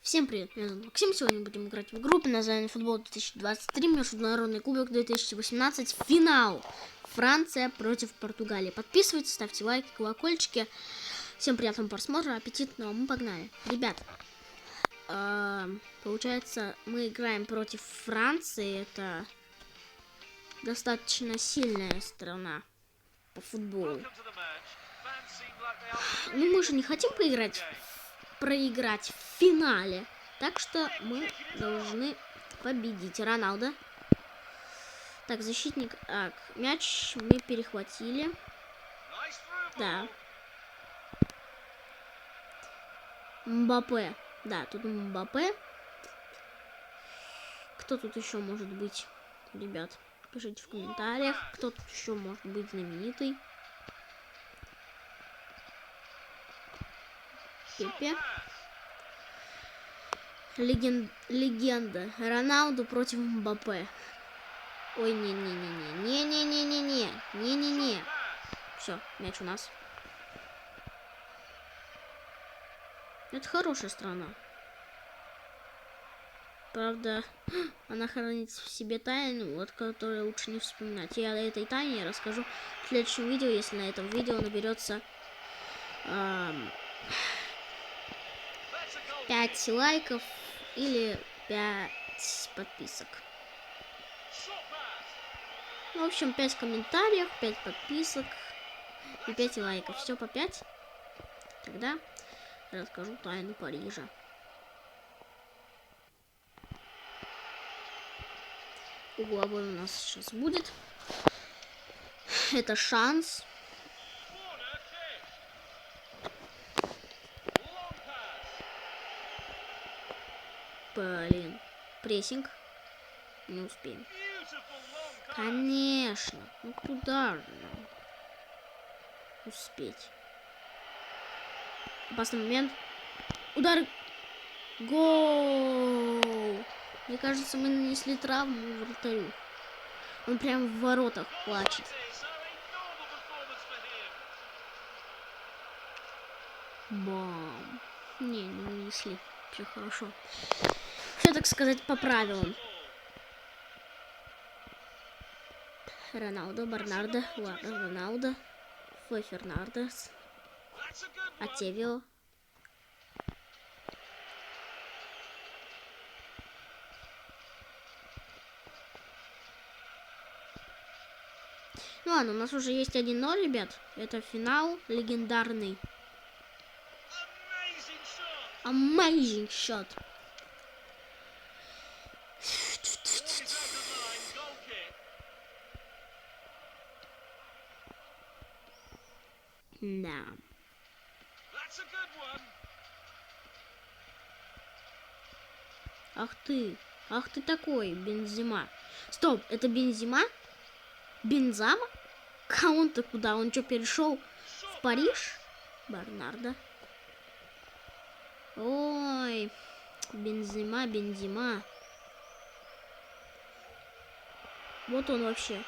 Всем привет, меня зовут Максим. Сегодня будем играть в игру под названием Футбол 2023, Международный кубок 2018, финал. Франция против Португалии. Подписывайтесь, ставьте лайки, колокольчики. Всем приятного просмотра, аппетитного. Мы погнали. Ребят, получается, мы играем против Франции. Это достаточно сильная страна по футболу. Ну, мы же не хотим проиграть в финале. Так что мы должны победить. Роналдо. Так, защитник. Так, мяч мы перехватили. Да. Мбаппе. Да, тут Мбаппе. Кто тут еще может быть, ребят? Пишите в комментариях, кто тут еще может быть знаменитый. Пепе. Легенда. Роналду против Мбаппе. Ой, не-не-не-не-не-не-не-не-не. Все, мяч у нас. Это хорошая страна. Правда, она хранит в себе тайну, вот которую лучше не вспоминать. Я о этой тайне расскажу в следующем видео, если на этом видео наберется 5 лайков или 5 подписок. В общем, 5 комментариев, 5 подписок и 5 лайков. Все по 5. Тогда расскажу тайну Парижа. Угловой у нас сейчас будет. Это шанс. Блин. Прессинг. Не успеем. Конечно. Ну куда же нам успеть? Опасный момент. Удар. Гол. Мне кажется, мы нанесли травму вратарю. Он прям в воротах плачет. Бам. Не нанесли. Все хорошо. Все, так сказать, по правилам. Роналдо, Бернардо, Роналдо, Фернандес, Атевио. Ну ладно, у нас уже есть 1-0, ребят. Это финал легендарный. Amazing shot. Да. Ах ты такой, Бензима. Стоп, это Бензима? Бензама? А он-то куда? Он что, перешел в Париж? Бернардо. Ой, Бензима. Вот он вообще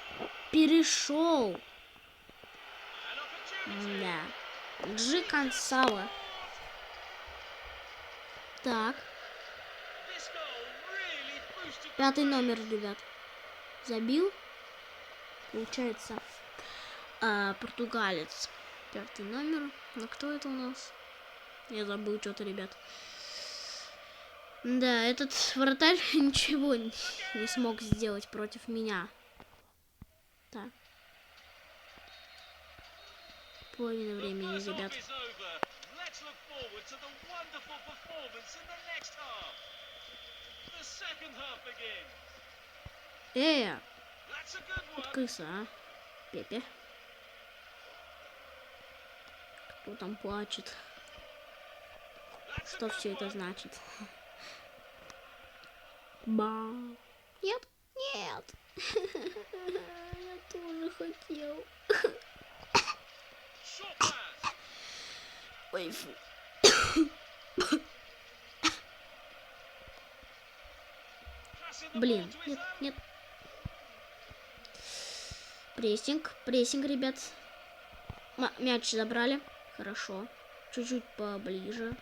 перешел. Да. Джи Кансава. Так. 5-й номер, ребят. Забил. Получается, португалец. 5-й номер. Но кто это у нас? Я забыл что-то, ребят. Да, этот вратарь ничего не смог сделать против меня. Так. Половина времени, ребят. Вот крыса, а? Пепе. Кто там плачет? Что все это значит? Ба. Нет. Я тоже хотел. Ой, фу. Блин, нет. Прессинг, ребят. Мяч забрали. Хорошо. Чуть-чуть поближе.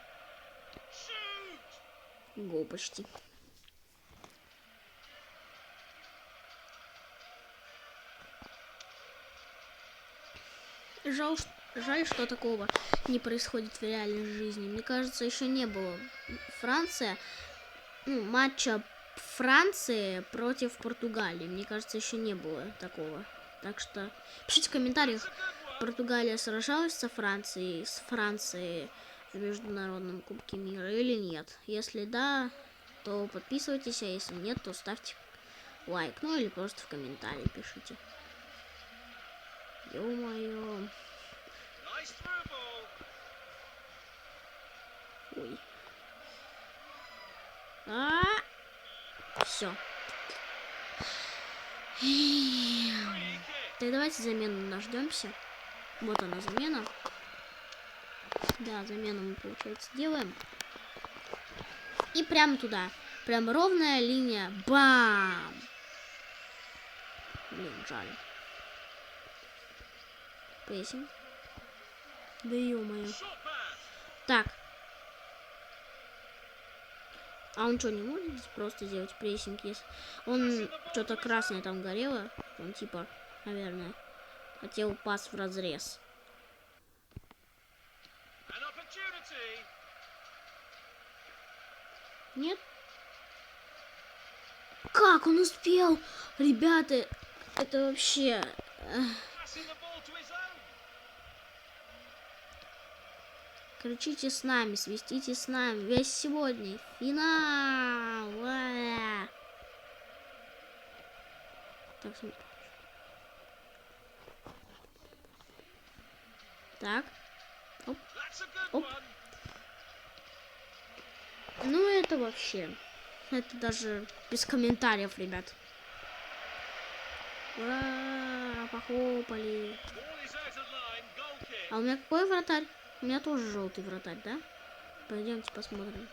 Гол почти. Жаль, что такого не происходит в реальной жизни. Мне кажется, еще не было матча Франции против Португалии. Мне кажется, еще не было такого. Так что пишите в комментариях, Португалия сражалась с Францией в международном кубке мира или нет. Если да, то подписывайтесь, а если нет, то ставьте лайк. Ну или просто в комментарии пишите. Ё-моё. Ой. Все. Так, давайте замену дождемся. Вот она замена. Да, замену мы, получается, делаем. И прямо туда. Прям ровная линия. Бам! Блин, жаль. Прессинг. Да ё-моё. Так. А он что, не может здесь просто сделать прессинг, если... Он что-то красное там горело. Он типа, наверное, хотел пас в разрез. Нет? Как он успел? Ребята, это вообще... Кричите с нами, свистите с нами. Весь сегодня финал. Так, так. Оп. Оп. Ну это вообще. Это даже без комментариев, ребят. Ура! Похлопали. А у меня какой вратарь? У меня тоже желтый вратарь, да? Пойдемте посмотрим.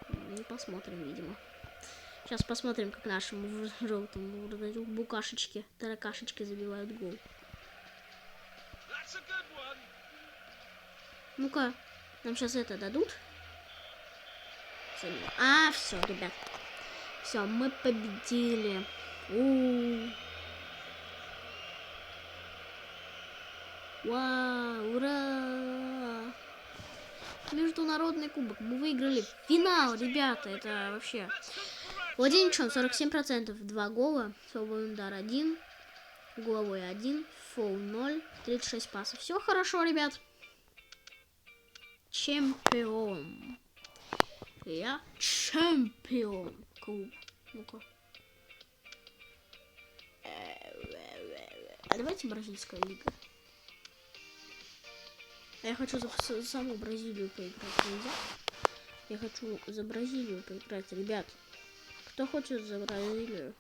Не посмотрим, видимо. Сейчас посмотрим, как нашему желтому вратарю букашечки, таракашечки забивают гол. Ну-ка, нам сейчас это дадут? А, все, ребят. Все, мы победили. Вау, ура! Международный кубок. Мы выиграли финал, ребята. Это вообще... Владение мячом 47%. 2 гола. Свободный удар 1. Головой 1. Фол 0. 36 пасов. Все хорошо, ребят. Чемпион. Я чемпион. Клуб. Ну-ка. А давайте бразильская лига. Я хочу за саму Бразилию поиграть. Нельзя? Я хочу за Бразилию поиграть. Ребят, кто хочет за Бразилию?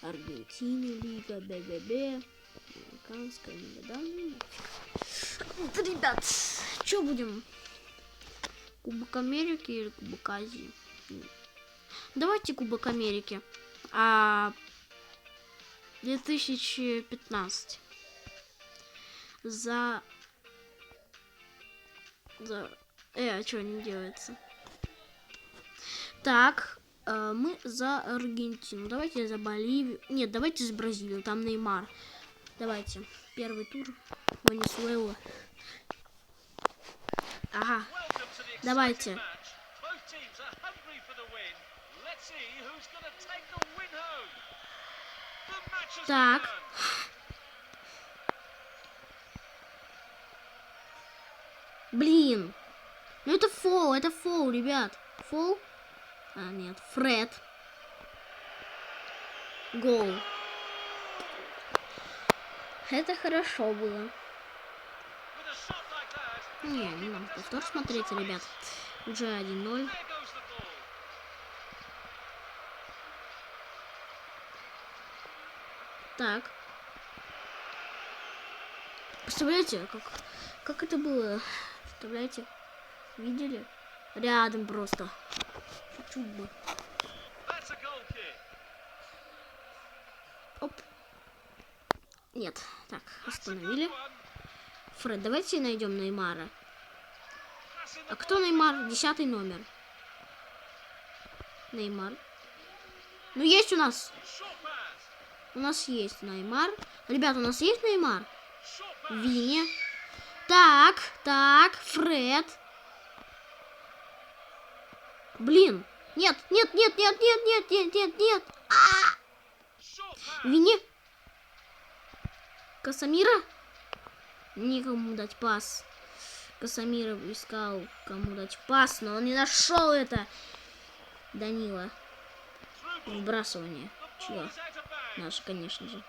Аргентина, лига, БББ. Американская лига. Да, ну, ребят, что будем? Кубок Америки или Кубок Азии? Давайте Кубок Америки. 2015. А что не делается? Так, мы за Аргентину. Давайте за Боливию. Нет, давайте за Бразилию. Там Неймар. Давайте. Первый тур. Венесуэла. Ага. Давайте. Так. Блин. Ну это фол, ребят. Фол? А, нет, Фред. Гол. Это хорошо было. Не надо повтор смотреть, ребят. Уже 1-0. Так. Представляете, как это было? Представляете? Видели? Рядом просто. Чуть бы. Оп. Нет. Так, остановили. Фред, давайте найдем Неймара. А кто Неймар? 10-й номер. Неймар. Ну, есть у нас. У нас есть Неймар. Ребят, у нас есть Неймар? Винни. Так, Фред. Блин. Нет. Винни. Касамира. Никому дать пас. Касамира искал, кому дать пас, но он не нашел это. Данила. Вбрасывание. Чье? Наше, конечно же.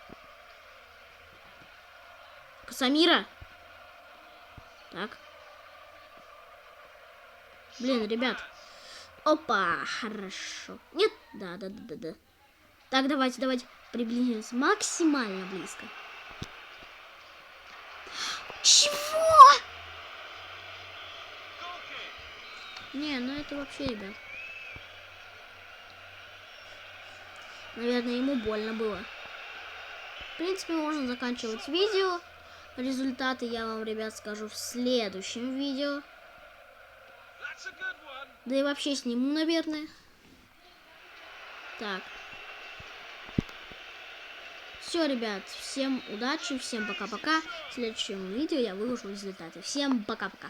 Касамира. Так. Блин, ребят. Опа, хорошо. Нет, да. Так, давайте приблизимся максимально близко. Чего? Не, ну это вообще, ребят. Наверное, ему больно было. В принципе, можно заканчивать видео. Результаты я вам, ребят, скажу в следующем видео. Да и вообще сниму, наверное. Так. Все, ребят, всем удачи, всем пока-пока. В следующем видео я выложу результаты. Всем пока-пока.